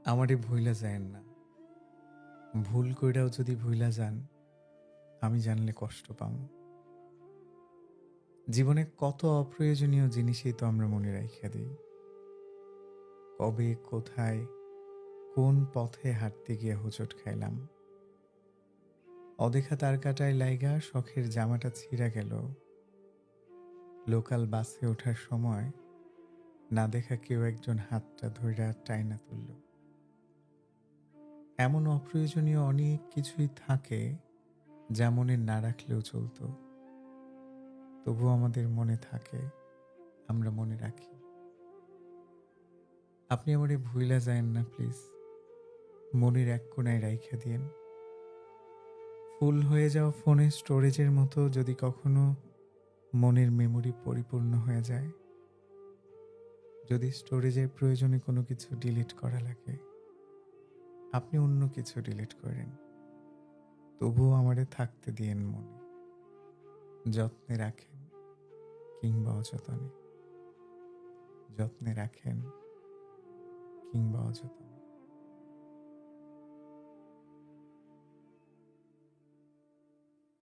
আমারে ভুইলা যায়েন না। ভুল কইরাও যদি ভুইলা যান, আমি জানলে কষ্ট পামু। জীবনে কত অপ্রয়োজনীয় জিনিসই তো আমরা মনে রাইখা দেই। কবে, কোথায়, কোন পথে হাঁটতে গিয়ে হোঁচট খাইলাম। অদেখা তারকাটায় লাইগা শখের জামাটা ছিঁড়া গেল। লোকাল বাসে ওঠার সময় না দেখা কেউ একজন হাতটা ধইরা টাইনা তুলল। এমন অপ্রয়োজনীয় অনেক কিছুই থাকে যা মনে না রাখলেও চলতো, তবুও আমাদের মনে থাকে, আমরা মনে রাখি। আপনি আমারে ভুইলা যায়েন না প্লিজ। মনের এক কোণায় রাইখা দিয়েন। ফুল হয়ে যাওয়া ফোনের স্টোরেজের মতো যদি কখনো মনের মেমোরি পরিপূর্ণ হয়ে যায়, যদি স্টোরেজের প্রয়োজনে কোনো কিছু ডিলিট করা লাগে, আপনি অন্য কিছু ডিলিট করেন, তবুও আমারে থাকতে দিয়েন মনে। যত্নে রাখেন কিংবা অযত্নে, যত্নে রাখেন কিংবা অযত্নে।